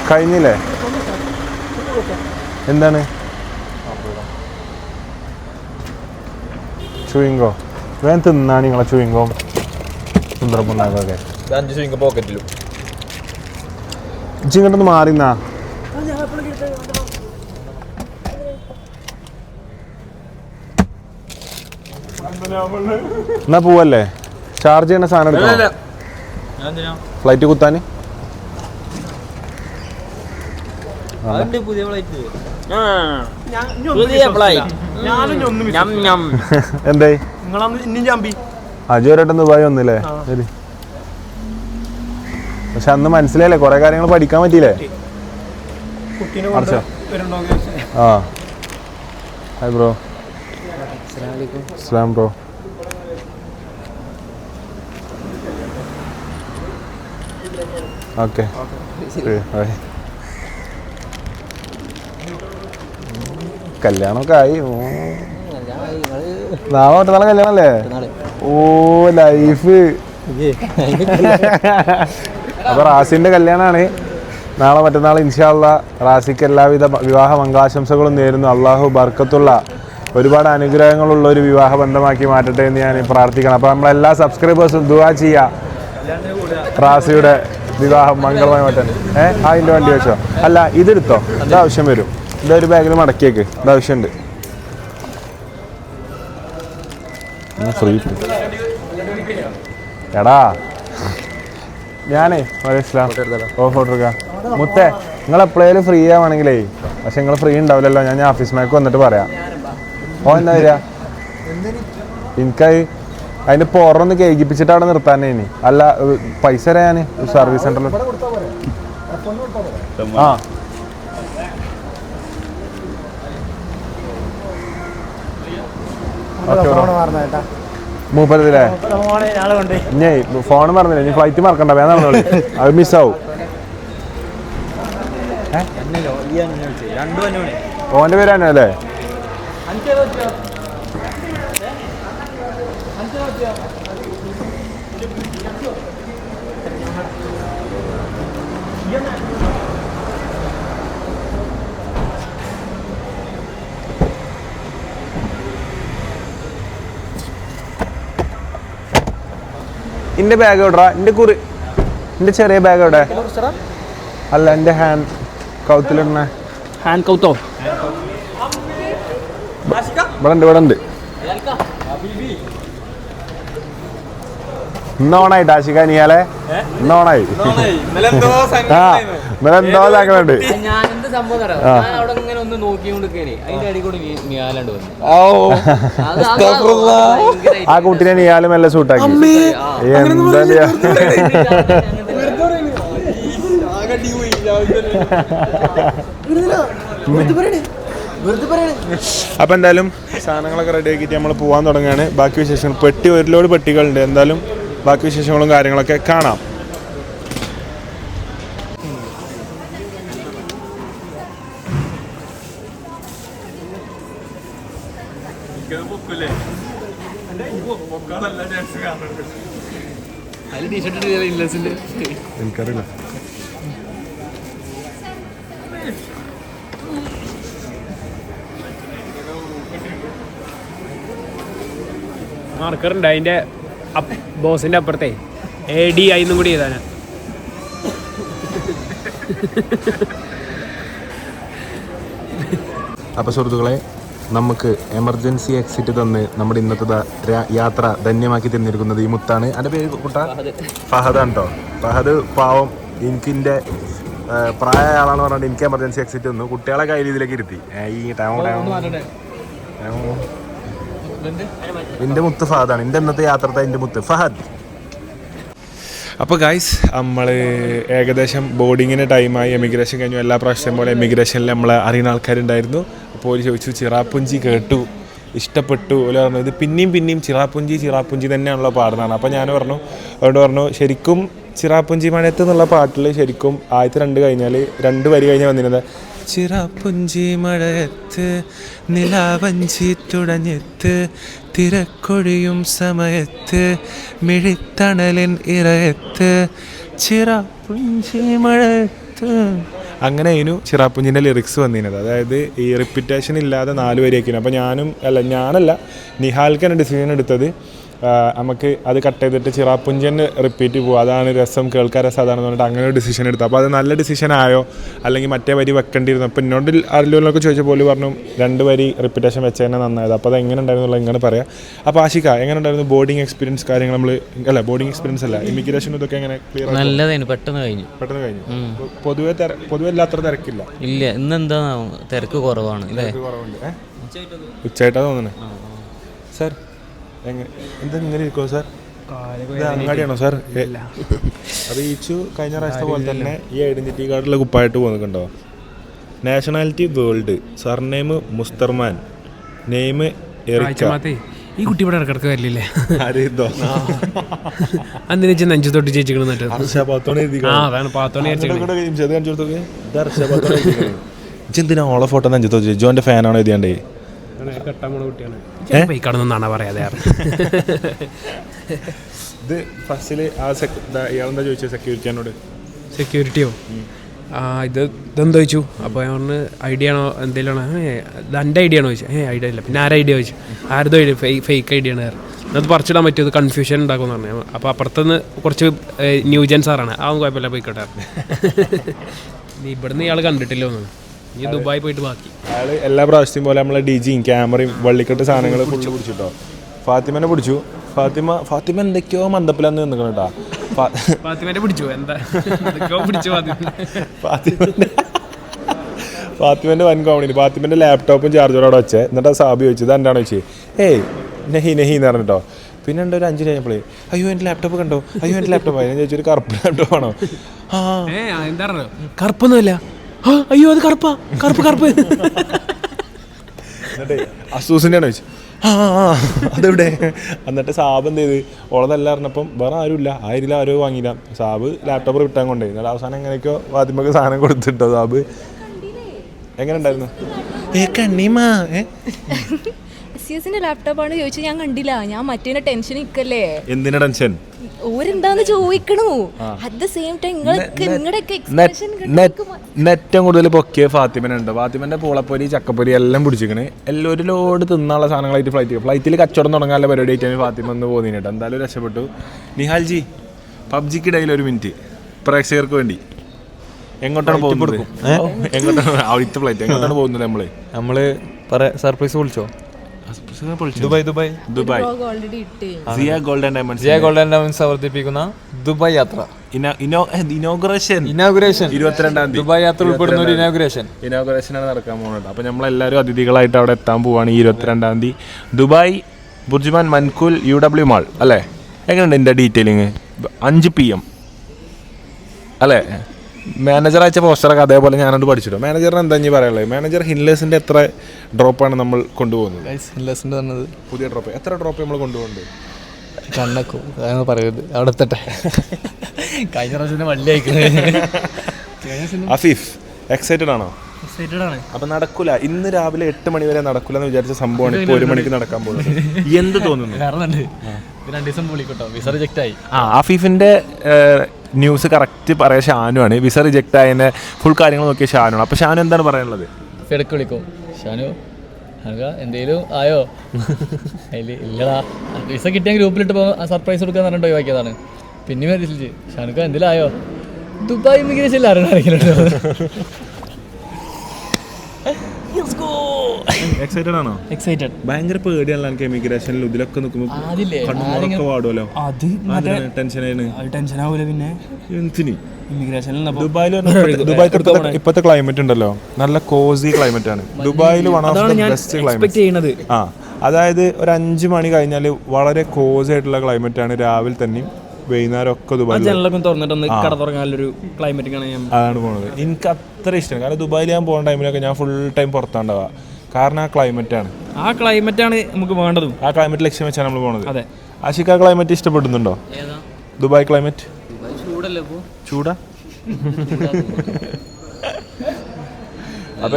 കഴിഞ്ഞില്ലേ എന്താണ് ചുയിങ്കോ വേഗം തിന്നാണ് നിങ്ങളെ ചുയിങ്കോ സുന്ദരപ്പുണ്ണാക്കൊക്കെ 5 ചുയിങ്ക പോക്കറ്റിലും ഇങ്ങോട്ടൊന്ന് മാറിന്നാ എന്നാ പോവല്ലേ ചാർജ് ചെയ്യണ സാധനം എടുക്കണോ ഫ്ലൈറ്റ് കുത്താന് എന്തേ അജുവരായിട്ട് ദുബായ് വന്നില്ലേ ശരി പക്ഷെ അന്ന് മനസ്സിലായില്ലേ കുറെ കാര്യങ്ങൾ പഠിക്കാൻ പറ്റിയില്ലേ ആ ഹായ് ബ്രോ അസ്സലാം ബ്രോ ഓക്കെ കല്യാണമൊക്കെ ആയി നാളെ മറ്റന്നാളെ കല്യാണം അല്ലേ ഓ ലൈഫ് അപ്പൊ റാസിന്റെ കല്യാണമാണ് നാളെ മറ്റന്നാൾ ഇൻഷാ അല്ലാ റാസിക്ക് എല്ലാവിധ വിവാഹ മംഗളാശംസകളും നേരുന്നു അള്ളാഹു ബർക്കത്തുള്ള ഒരുപാട് അനുഗ്രഹങ്ങളുള്ള ഒരു വിവാഹ ബന്ധമാക്കി മാറ്റട്ടെ എന്ന് ഞാൻ പ്രാർത്ഥിക്കണം അപ്പോൾ നമ്മളെല്ലാ സബ്സ്ക്രൈബേഴ്സും ദുആ ചെയ്യുക റാസിയുടെ വിവാഹം മംഗളമായി മാറ്റാൻ അതിൻ്റെ വണ്ടി വെച്ചോ അല്ല ഇതെടുത്തോ ഇതാവശ്യം വരും ഇതൊരു ബാഗിൽ മടക്കിയേക്ക് ഇതാവശ്യമുണ്ട് ഫ്രീ എടാ ഞാനേ ഫോട്ടോ എടുക്കാം മുത്തേ നിങ്ങൾ എപ്പോഴേലും ഫ്രീ ആവുകയാണെങ്കിലേ പക്ഷെ നിങ്ങൾ ഫ്രീ ഉണ്ടാവില്ലല്ലോ ഞാൻ ഓഫീസ് മേക്ക് വന്നിട്ട് പറയാം ഓ എന്താ വരിക എനിക്കത് അതിൻ്റെ പുറമൊന്ന് കേൾപ്പിച്ചിട്ട് അവിടെ നിർത്താനേ ഇനി അല്ല പൈസ തരാം ഞാൻ സർവീസ് സെൻ്ററിൽ ആ മൂപ്പരത്തില്ലേ ഇനി ഫോൺ മറന്നില്ല ഇനി ഫ്ലൈറ്റ് മറക്കണ്ട വേണം പറഞ്ഞോളി അത് മിസ്സാവും ഓൻ്റെ പേര് തന്നെ അല്ലേ എൻ്റെ ബാഗ് എവിടാ എൻ്റെ ചെറിയ ബാഗ് എവിടെ അല്ല എൻ്റെ ഹാൻഡ് കൗത്തിലിടണേ ഹാൻഡ് കൗത്തോ ഇവിടെ ഉണ്ട് ഇന്നോണായിട്ട് ആശിക്ക നീയാലെ ഇന്നോണായി ആ ഇന്നലെന്തോ ഇതാക്കണുണ്ട് ആ കുട്ടിനെ നീയാലും എല്ലാം സൂട്ടാക്കി എന്താ അപ്പം എന്തായാലും സാധനങ്ങളൊക്കെ റെഡി ആക്കിയിട്ട് നമ്മൾ പോകാൻ തുടങ്ങുകയാണ് ബാക്കി വിശേഷങ്ങൾ ഒരു ലോഡ് പെട്ടികളുണ്ട് എന്തായാലും ബാക്കി വിശേഷങ്ങളും കാര്യങ്ങളൊക്കെ കാണാം എനിക്കറിയില്ല മാർക്കറുണ്ട് അതിൻ്റെ ബോസിൻ്റെ അപ്പുറത്തെ AD ആയിന്നും കൂടി ചെയ്താൽ അപ്പോൾ സുഹൃത്തുക്കളെ നമുക്ക് എമർജൻസി എക്സിറ്റ് തന്ന് നമ്മുടെ ഇന്നത്തെ യാത്ര ധന്യമാക്കി തന്നിരിക്കുന്നത് ഈ മുത്താണ്. എൻ്റെ പേര് കുട്ട ഫഹദാണ് കേട്ടോ. ഫഹദ് പാവം എനിക്കിൻ്റെ പ്രായ ആളാന്ന് പറഞ്ഞിട്ട് എനിക്ക് എമർജൻസി എക്സിറ്റ് തന്നു. കുട്ടികളെ കയ്യിൽ ഇതിലേക്ക് ഇരുത്തി ഈ എൻ്റെ മുത്ത് ഫഹദാണ്. എൻ്റെ ഇന്നത്തെ യാത്രത്തെ എൻ്റെ മുത്ത് ഫഹദ്. അപ്പോൾ ഗൈസ് നമ്മൾ ഏകദേശം ബോർഡിങ്ങിന് ടൈമായി. എമിഗ്രേഷൻ കഴിഞ്ഞു. എല്ലാ പ്രാവശ്യം പോലെ എമിഗ്രേഷനിൽ നമ്മൾ അറിയുന്ന ആൾക്കാരുണ്ടായിരുന്നു. അപ്പോൾ ഒരു ചോദിച്ചു ചിറാപ്പുഞ്ചി കേട്ടു ഇഷ്ടപ്പെട്ടു ഓല പറഞ്ഞു ഇത് പിന്നെയും ചിറാപ്പുഞ്ചി തന്നെയാണല്ലോ പാടുന്നതാണ്. അപ്പോൾ ഞാൻ പറഞ്ഞു ശരിക്കും ചിറാപ്പുഞ്ചി മഴയത്ത് എന്നുള്ള പാട്ടിൽ ശരിക്കും ആദ്യത്തെ 2 കഴിഞ്ഞാൽ 2 വരി കഴിഞ്ഞാൽ വന്നിരുന്നത് ചിറാപ്പുഞ്ചി മഴയത്ത് നിലാവഞ്ചി തുടഞ്ഞെത്ത് തിരക്കൊഴിയും സമയത്ത് മിഴിത്തണലിൻ ഇറയത്ത് ചിറാപ്പുഞ്ചി മഴയത്ത് അങ്ങനെ അതിനു ചിറാപ്പുഞ്ചിൻ്റെ ലിറിക്സ് വന്നിരുന്നത്. അതായത് ഈ റിപ്പീറ്റേഷൻ ഇല്ലാതെ 4 വരിയൊക്കെയാണ്. അപ്പോൾ ഞാനല്ല നിഹാൽക്കാണ് ഡിസിഷൻ എടുത്തത്. നമുക്ക് അത് കട്ട് ചെയ്തിട്ട് ചിറാപ്പുഞ്ചി തന്നെ റിപ്പീറ്റ് പോകും, അതാണ് രസം, കേൾക്കാൻ രസം അതാണെന്ന് പറഞ്ഞിട്ട് അങ്ങനെ ഒരു ഡിസിഷൻ എടുത്തു. അപ്പോൾ അത് നല്ല ഡിസിഷൻ ആയോ അല്ലെങ്കിൽ മറ്റേ വരി വെക്കേണ്ടിയിരുന്നു. അപ്പോൾ എന്നോട് അറിയില്ലൊക്കെ ചോദിച്ച പോലെ പറഞ്ഞു 2 വരി റിപ്പീറ്റേഷൻ വെച്ച് തന്നെ നന്നായത്. അപ്പോൾ അത് എങ്ങനെ ഉണ്ടായിരുന്നുള്ള ഇങ്ങനെ പറയാം. അപ്പോൾ ആഷിക എങ്ങനെ ഉണ്ടായിരുന്നു ബോർഡിങ് എക്സ്പീരിയൻസ് കാര്യങ്ങൾ? ബോർഡിങ് എക്സ്പീരിയൻസ് അല്ല ഇമിഗ്രേഷൻ ഇതൊക്കെ എങ്ങനെ ക്ലിയർ? നല്ലതായിരുന്നു, പെട്ടെന്ന് കഴിഞ്ഞു. പൊതുവെ എല്ലാത്ര തിരക്കില്ല. ഇല്ല, ഇന്നെന്താ തിരക്ക് കുറവാണ്. ഉച്ചയായിട്ടാ തോന്നുന്നത് സാർ. എന്താ ഇങ്ങനെ ഇരിക്കുമോ സാർ? ഇത് അങ്ങാടിയാണോ സാർ? അപ്പോൾ ഈച്ചു കഴിഞ്ഞ പ്രാവശ്യത്തെ പോലെ തന്നെ ഈ ഐഡൻറ്റിറ്റി കാർഡിലെ കുപ്പായിട്ട് പോകുന്നുണ്ടോ? നാഷണാലിറ്റി വേൾഡ്, സർനെയിം മുസ്തർമാൻ, നെയിം എറിക്ക. ഈ കുട്ടി ഇവിടെ ഇടക്കിടക്ക് വരില്ലേ? ആരെന്തോ അന്നിനെ നെഞ്ചു തൊട്ട് ചേച്ചിക്കണം. എന്തിനാ ഓളെ ഫോട്ടോ നെഞ്ചു തൊട്ട് ജോന്റെ ഫാനാണോ എഴുതിയാണ്ടേ? കടന്നാണ് പറയാതെ. ഇത് ഫസ്റ്റില് ഇയാളെന്താ ചോദിച്ചത് സെക്യൂരിറ്റിയോട്? സെക്യൂരിറ്റിയോ ഇതെന്താ ചോദിച്ചു. അപ്പോൾ ഞാൻ പറഞ്ഞ് ഐഡിയ ആണോ എന്തെങ്കിലും ആണോ? ഇത് എൻ്റെ ഐഡിയ ആണോ ചോദിച്ചു. ഐഡിയ ഇല്ല. പിന്നെ ഐഡിയ ചോദിച്ചു. ആരതോ ഐഡിയ ഫേക്ക് ഐഡിയ ആണ്. അത് പറിച്ചിടാൻ പറ്റുമത് കൺഫ്യൂഷൻ ഉണ്ടാക്കുമെന്ന് പറഞ്ഞു. അപ്പോൾ അപ്പുറത്തുനിന്ന് കുറച്ച് ന്യൂജൻ സാറാണ്. അതൊന്നും കുഴപ്പമില്ല, പോയിക്കോട്ടെ. ഇവിടുന്ന് ഇയാൾ കണ്ടിട്ടില്ല ഒന്നും. ഈ ദുബായി പോയിട്ട് ബാക്കി അയാൾ എല്ലാ പ്രാവശ്യത്തെയും പോലെ നമ്മളെ ഡിജിയും ക്യാമറയും വള്ളിക്കെട്ട് സാധനങ്ങൾ ഫുള്ള് പിടിച്ചിട്ടോ. ഫാത്തിമനെ പിടിച്ചു. ഫാത്തിമ എന്തൊക്കെയോ മന്ദപ്പിലാന്ന് നിൽക്കണം കേട്ടോ. ഫാത്തിമേനെ പിടിച്ചു എന്താ പിടിച്ചു ഫാത്തിമൻ്റെ വൻ കോമഡി. ഫാത്തിമൻ്റെ ലാപ്ടോപ്പും ചാർജറും അവിടെ വെച്ചേ. എന്നിട്ട് സാബി ചോദിച്ചു ഇത് എന്താണെന്ന് വെച്ച് ഏയ് നെഹി എന്ന് പറഞ്ഞിട്ടോ. പിന്നെ ഉണ്ട് ഒരു 5 കഴിഞ്ഞപ്പോഴേ അയ്യോ എൻ്റെ ലാപ്ടോപ്പ് കണ്ടോ, അയ്യോ എൻ്റെ ലാപ്ടോപ്പ് ഞാൻ ചോദിച്ചൊരു കറുപ്പ് ലാപ്ടോപ്പ് ആണോ? എന്താ കറുപ്പൊന്നുമല്ല. അയ്യോ അത് കറുപ്പ് എന്നിട്ട് അസൂസിൻ്റെ ആണോ ചോദിച്ചു. അതെവിടെ? എന്നിട്ട് സാബ് എന്ത് ചെയ്ത് ഓളതല്ല പറഞ്ഞപ്പം വേറെ ആരുമില്ല, ആയിരം ആരോ വാങ്ങിയില്ല. സാബ് ലാപ്ടോപ്പ് റിട്ടേൺ കൊണ്ടേ. എന്നിട്ട് അവസാനം എങ്ങനെയൊക്കെയോ ഫാത്തിമക്ക് സാധനം കൊടുത്തിട്ടോ. സാബ് എങ്ങനെ ഉണ്ടായിരുന്നു? കണ്ണിമാ ലാപ്ടോപ്പാണ് ചോദിച്ചു. ഞാൻ കണ്ടില്ല, ഞാൻ മറ്റേ ടെൻഷൻ നിൽക്കല്ലേ. എന്തിനാ ടെൻഷൻ? ഓരെന്താന്ന് ചോദിക്കണു. അറ്റ് ദ സെയിം ടൈം ഏറ്റവും കൂടുതൽ പൊക്കിയ ഫാത്തിമനുണ്ട്. ഫാത്തിമന്റെ പൂളപ്പൊരി ചക്കപ്പൊരി എല്ലാം പിടിച്ചിരിക്കണ്. എല്ലാം ഒരു ലോഡ് തിന്നാനുള്ള സാധനങ്ങളായിട്ട് ഫ്ലൈറ്റിൽ കച്ചവടം തുടങ്ങാനുള്ള പരിപാടി ആയിട്ടാണ് ഫാത്തിമ ഒന്ന് പോകുന്നതിന്. എന്തായാലും രക്ഷപ്പെട്ടു. നിഹാൽജി പബ്ജിക്കിടയിൽ ഒരു മിനിറ്റ് പ്രേക്ഷകർക്ക് വേണ്ടി എങ്ങോട്ടാണ് പോകുന്നത്? അവിടുത്തെ ഫ്ലൈറ്റ് എങ്ങോട്ടാണ് പോകുന്നത്? നമ്മള് സർപ്രൈസ് വിളിച്ചോ? ദുബായ് സിയ ഗോൾഡൻ ഡയമണ്ട്സ് അവതരിപ്പിക്കുന്ന ദുബായ് യാത്ര ഇനോഗ്രേഷൻ 22-ാം തീയതി ദുബായ് യാത്ര ഉൾപ്പെടുന്ന ഒരു ഇനോഗ്രേഷനാണ് നടക്കാൻ പോകുന്നത്. അപ്പോൾ നമ്മളെല്ലാവരും അതിഥികളായിട്ട് അവിടെ എത്താൻ പോവാണ് ഈ 22-ാം തീയതി. ദുബായ് ബുർജ്മാൻ മൻകുൽ UW മാൾ അല്ലേ? എങ്ങനെയുണ്ട് എൻ്റെ ഡീറ്റെയിലിങ്? 5 PM അല്ലേ? മാനേജർ അയച്ച പോസ്റ്ററൊക്കെ അതേപോലെ ഞാനത് പഠിച്ചിട്ടോ. മാനേജറിന് എന്താ ഇനി പറയാനുള്ളത്? മാനേജർ ഹിൻലേസിൻ്റെ എത്ര ഡ്രോപ്പാണ് നമ്മൾ കൊണ്ടുപോകുന്നത്? ഹിൻലേസിൻ്റെ പറഞ്ഞത് പുതിയ ഡ്രോപ്പ് എത്ര ഡ്രോപ്പ് നമ്മൾ കൊണ്ടുപോകുന്നുണ്ട്? കണ്ണക്കും അതാണ് പറയരുത്. അവിടെ എത്തട്ടെ. കഴിഞ്ഞ പ്രാവശ്യം വള്ളി അയക്കുന്നത്. അഫീഫ് എക്സൈറ്റഡ് ആണോ? അപ്പൊ നടക്കൂല. ഇന്ന് രാവിലെ 8 മണി വരെ നടക്കൂല എന്ന് വിചാരിച്ച സംഭവമാണ് ഇപ്പോൾ 1 മണിക്ക് നടക്കാൻ പോകുന്നത്. എന്ത് തോന്നുന്നു? 2 ദിവസം വിളിക്കട്ടോ, വിസ റിജക്റ്റ് ആയി. ആഫീഫിന്റെ ന്യൂസ് കറക്റ്റ് പറയാൻ ഷാനുവാണ്. വിസ റിജക്റ്റ് ആയതിന്റെ ഫുൾ കാര്യങ്ങൾ നോക്കിയ ഷാനുവാണ്. അപ്പൊ ഷാനു എന്താണ് പറയാനുള്ളത്? ഇടയ്ക്ക് വിളിക്കും. ഷാനു എന്തേലും ആയോ? അതിൽ ഇല്ലടാ, വിസ കിട്ടിയ ഗ്രൂപ്പിലിട്ട് സർപ്രൈസ് കൊടുക്കാൻ പറഞ്ഞിട്ട് ഒഴിവാക്കിയതാണ്. പിന്നെ വരില്ലേ ഷാനുക്ക എന്തേലും ആയോ? ദുബായ് ഇമിഗ്രേഷൻ അറിയണോ? എക്സൈറ്റഡ് ആണോ? എക്സൈറ്റഡ്. ഭയങ്കര പേടിയാണല്ലോ എനിക്ക് ഇമിഗ്രേഷനിൽ ഇതിലൊക്കെ നിൽക്കുമ്പോൾ വാടുമല്ലോ. ടെൻഷനാവൂല. പിന്നെ ദുബായ് ഇപ്പോഴത്തെ ക്ലൈമറ്റ് ഉണ്ടല്ലോ, നല്ല കോസി ക്ലൈമറ്റ് ആണ്. ദുബായിൽ one of the best climate. അതായത് ഒരു 5 മണി കഴിഞ്ഞാൽ വളരെ കോസി ആയിട്ടുള്ള ക്ലൈമറ്റ് ആണ്. രാവിലെ തന്നെയും വൈകുന്നേരം ഒക്കെ ദുബായ് അതാണ് പോണത്. എനിക്ക് അത്ര ഇഷ്ടമാണ്. കാരണം ദുബായിൽ ഞാൻ പോകുന്ന ടൈമിലൊക്കെ ഞാൻ ഫുൾ ടൈം പുറത്താണ്ടാവുക. കാരണം ആ ക്ലൈമറ്റ് ആണ് നമുക്ക് വേണ്ടതും. ആ ക്ലൈമറ്റ് ലക്ഷ്യം വെച്ചാണ് നമ്മൾ പോണത്. ആഷിക്ക് ആ ക്ലൈമറ്റ് ഇഷ്ടപ്പെടുന്നുണ്ടോ? ദുബായ് ക്ലൈമറ്റ് ചൂടാ? അപ്പൊ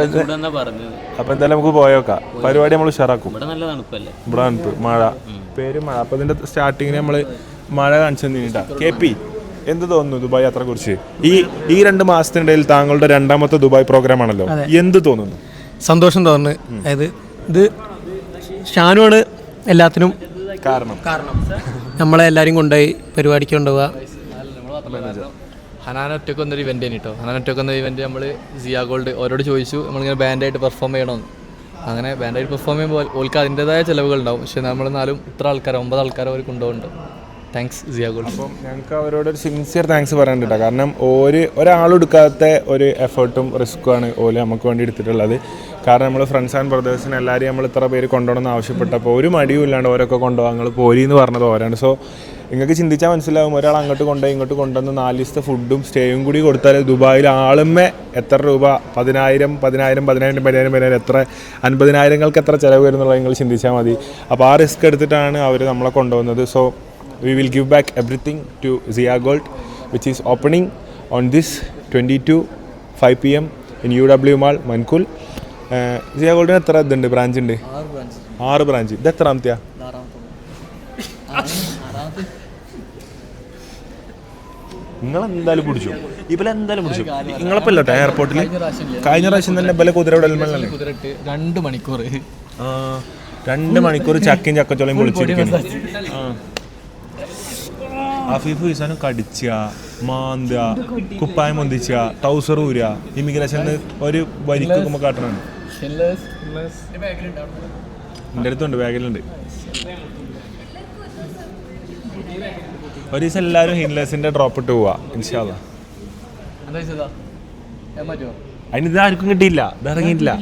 എന്തായാലും നമുക്ക് പോയോക്കാം. പരിപാടി നമ്മൾ ഉഷാറാക്കും. ഇവിടെ തണുപ്പ്, മഴ, പേര് മഴ. അപ്പൊ ഇതിന്റെ സ്റ്റാർട്ടിങ്ങിന് നമ്മള് മഴ കാണിച്ചു തന്നിട്ടാ. KP എന്ത് തോന്നുന്നു ദുബായ് യാത്രയെ കുറിച്ച്? ഈ 2 മാസത്തിനിടയിൽ താങ്കളുടെ 2ാമത്തെ ദുബായ് പ്രോഗ്രാം ആണല്ലോ, എന്ത് തോന്നുന്നു? സന്തോഷം തോന്നുന്നു. അതായത് ഇത് ഷാനുവാണ് എല്ലാത്തിനും കാരണം നമ്മളെ എല്ലാവരും കൊണ്ടുപോയി പരിപാടിക്ക് കൊണ്ടുപോവുക. ഹനാനൊറ്റക്ക് വന്നൊരു ഇവൻ്റ് ആണ് കേട്ടോ. ഹനാനൊറ്റക്ക് വന്ന ഇവൻ്റ് നമ്മൾ സിയ ഗോൾഡ് അവരോട് ചോദിച്ചു നമ്മളിങ്ങനെ ബാൻഡായിട്ട് പെർഫോം ചെയ്യണമെന്ന്. അങ്ങനെ ബാൻഡായിട്ട് പെർഫോം ചെയ്യുമ്പോൾ ഓൾക്ക് അതിൻ്റെതായ ചിലവുകളുണ്ടാവും. പക്ഷേ നമ്മൾ 9 ആൾക്കാർ അവർ കൊണ്ടുപോകുന്നുണ്ട്. താങ്ക്സ് സിയ ഗോൾഡ്. അപ്പം ഞങ്ങൾക്ക് അവരോട് ഒരു സിൻസിയർ താങ്ക്സ് പറയാനുണ്ട്. കാരണം ഒരാളെടുക്കാത്ത ഒരു എഫേർട്ടും റിസ്ക്കുമാണ് ഓല് നമുക്ക് വേണ്ടി എടുത്തിട്ടുള്ളത്. കാരണം നമ്മൾ ഫ്രണ്ട്സ് ആൻഡ് ബ്രദേഴ്സിന് എല്ലാവരെയും നമ്മൾ ഇത്ര പേര് കൊണ്ടുപോകണമെന്ന് ആവശ്യപ്പെട്ടപ്പോൾ ഒരു മടിയും ഇല്ലാണ്ട് ഓരൊക്കെ കൊണ്ടുപോകാൻ നിങ്ങൾ പോരി എന്ന് പറഞ്ഞത് ഓരാണ്. സോ നിങ്ങൾക്ക് ചിന്തിച്ചാൽ മനസ്സിലാവും, ഒരാൾ അങ്ങോട്ട് കൊണ്ടുപോയി ഇങ്ങോട്ട് കൊണ്ടുവന്ന് 4 ദിവസത്തെ ഫുഡും സ്റ്റേയും കൂടി കൊടുത്താൽ ദുബായിൽ ആളുമേ എത്ര രൂപ? 10,000 എത്ര 50,000 എത്ര ചിലവ് വരുന്നുള്ളത് നിങ്ങൾ ചിന്തിച്ചാൽ മതി. അപ്പോൾ ആ റിസ്ക് എടുത്തിട്ടാണ് അവർ നമ്മളെ കൊണ്ടുപോകുന്നത്. So we will give back everything to Zia Gold, which is opening on this 22:05 PM in UW Mall, Mankul. Zia Gold എത്ര ഇതുണ്ട്? ബ്രാഞ്ച് ഉണ്ട്? 6 ബ്രാഞ്ച്. ഇത് എത്രാമത്തെയാ? നിങ്ങളെന്തായാലും പിടിച്ചു, ഇവലെന്തായാലും പിടിച്ചു. നിങ്ങളപ്പോൾ ഇല്ലട്ടെ എയർപോർട്ടിൽ കഴിഞ്ഞ പ്രാവശ്യം തന്നെ ബല കുതിര 2 മണിക്കൂർ 2 മണിക്കൂർ ചക്കയും ചക്കച്ചോളയും പൊളിച്ചിരിക്കുന്നു. അഫീഫ് ഈസാനും കടിച്ച, മാന്ത, കുപ്പായം പൊന്തിച്ച, ടൗസർ ഊരുക, ഇമിഗ്രേഷനിൽ ഒരു വരിക്കുമ്പോൾ കാട്ടണാണ്. എൻ്റെ അടുത്തുണ്ട്, ബാഗിലുണ്ട്. ഒരു ദിവസം എല്ലാവരും ഹിൻലെസിൻ്റെ ഡ്രോപ്പ് ഇട്ട് പോവാ ഇൻഷാ അല്ലാ. എന്താ ചെയ്താ പറ്റുമോ? അതിന് ഇത് ആർക്കും കിട്ടിയില്ല, ഇത് ഇറങ്ങിയിട്ടില്ല,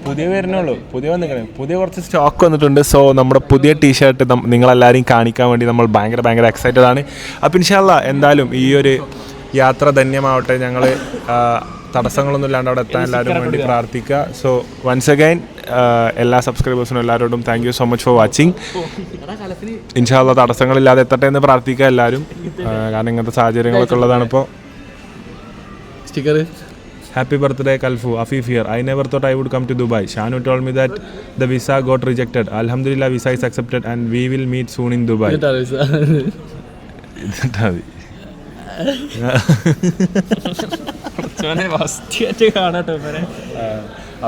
പുതിയ വരുന്നുള്ളൂ, പുതിയ വന്നിക്കണേ, പുതിയ കുറച്ച് സ്റ്റോക്ക് വന്നിട്ടുണ്ട്. സോ നമ്മുടെ പുതിയ ടീഷർട്ട് നിങ്ങളെല്ലാവരെയും കാണിക്കാൻ വേണ്ടി നമ്മൾ ഭയങ്കര എക്സൈറ്റഡ് ആണ്. അപ്പോൾ ഇൻഷാ അല്ലാ എന്തായാലും ഈ ഒരു യാത്ര ധന്യമാവട്ടെ. ഞങ്ങൾ തടസ്സങ്ങളൊന്നും ഇല്ലാണ്ട് അവിടെ എത്താൻ എല്ലാവരും വേണ്ടി പ്രാർത്ഥിക്കുക. സോ വൺസ് അഗൈൻ എല്ലാ സബ്സ്ക്രൈബേഴ്സിനും എല്ലാവരോടും thank you so much for watching. ഇൻഷാ അല്ലാ തടസ്സങ്ങളില്ലാതെ എത്തട്ടെ എന്ന് പ്രാർത്ഥിക്കുക എല്ലാവരും, കാരണം ഇങ്ങനത്തെ സാഹചര്യങ്ങളൊക്കെ ഉള്ളതാണ്. ഇപ്പോൾ sticker Happy birthday Kalfu, Afif here. I never thought I would come to Dubai. Shanu told me that the visa got rejected. Alhamdulillah, visa is accepted and we will meet soon in Dubai.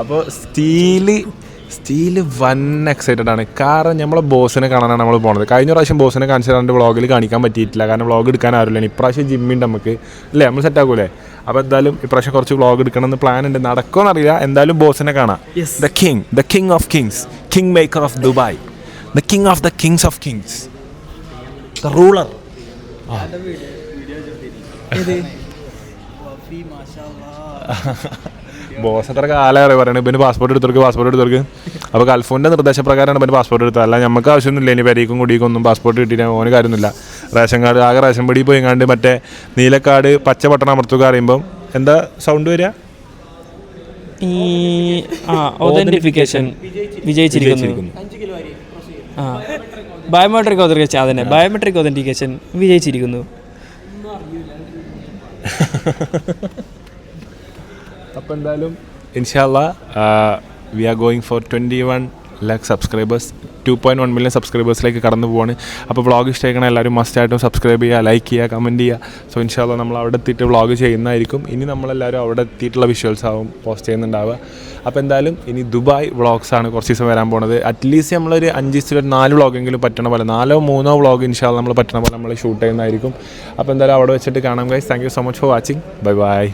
അപ്പോൾ steel വൻ excited ആണ്. കാരണം നമ്മളെ ബോസിനെ കാണാനാണ് നമ്മൾ പോണത്. കഴിഞ്ഞ പ്രാവശ്യം ബോസിനെ കാണിച്ചാൽ വ്ളോഗിൽ കാണിക്കാൻ പറ്റിയിട്ടില്ല, കാരണം വ്ളോഗ് എടുക്കാൻ ആരുമില്ല. ഇപ്രാവശ്യം ജിമ്മിണ്ട് നമുക്ക്, അല്ലേ, നമ്മൾ സെറ്റ് ആക്കൂലേ. അപ്പോൾ എന്തായാലും ഇപ്രാവശ്യം കുറച്ച് വ്ളോഗ് എടുക്കണമെന്ന് പ്ലാൻ ഉണ്ട്. നടക്കുമെന്നറിയില്ല, എന്തായാലും ബോസിനെ കാണാം. The king of Kings, king maker of Dubai, the king of the Kings of Kings, the ruler. Boss എത്ര കാലം പറയണത് പിന്നെ പാസ്പോർട്ട് എടുത്തോർക്ക്. അപ്പോൾ കൽഫൂൻ്റെ നിർദ്ദേശപ്രകാരമാണ് പിന്നെ പാസ്പോർട്ട് എടുത്തത്. അല്ല നമുക്ക് ആവശ്യമൊന്നുമില്ല, ഇനി പെരീക്കും കുടിക്കൊന്നും പാസ്പോർട്ട് കിട്ടിയിട്ട് ഓന് കാര്യമൊന്നുമില്ല. റേഷൻ കാർഡ് ആകെ റേഷൻ പടി പോയി കണ്ട് മറ്റേ നീലക്കാർഡ് പച്ച ബട്ടൺ അമർത്തുക അറിയുമ്പം എന്താ സൗണ്ട് വരിക? ഓതന്റിഫിക്കേഷൻ വിജയിച്ചിരിക്കുന്നു. ബയോമെട്രിക് ഓതന്റിക്കേഷൻ വിജയിച്ചിരിക്കുന്നു. അപ്പോൾ എന്തായാലും ഇൻഷാ അല്ലാ we are going for 21 lakh subscribers, 2.1 million സബ്സ്ക്രൈബേഴ്സിലേക്ക് കടന്നു പോവാണ്. അപ്പോൾ വ്ളോഗ് ഇഷ്ടമായിക്കണം എല്ലാവരും മസ്റ്റായിട്ടും സബ്സ്ക്രൈബ് ചെയ്യുക, ലൈക്ക് ചെയ്യുക, കമൻറ്റ് ചെയ്യുക. സോ ഇൻഷാ അല്ലാ നമ്മൾ അവിടെ എത്തിയിട്ട് വ്ളോഗ് ചെയ്യുന്നതായിരിക്കും. ഇനി നമ്മളെല്ലാവരും അവിടെ എത്തിയിട്ടുള്ള വിഷ്വൽസ് ആവും പോസ്റ്റ് ചെയ്യുന്നുണ്ടാവുക. അപ്പോൾ എന്തായാലും ഇനി ദുബായ് വ്ളോഗ്സാണ് കുറച്ച് ദിവസം വരാൻ പോണത്. അറ്റ്ലീസ്റ്റ് നമ്മളൊരു 5-4 വ്ളോഗെങ്കിലും പറ്റണ പോലെ, 4-3 വ്ളോഗ് ഇൻഷാ അല്ലാ നമ്മൾ പറ്റണ പോലെ നമ്മൾ ഷൂട്ട് ചെയ്യുന്നതായിരിക്കും. അപ്പോൾ എന്തായാലും അവിടെ വെച്ചിട്ട് കാണാം guys. Thank you so much for watching. Bye bye.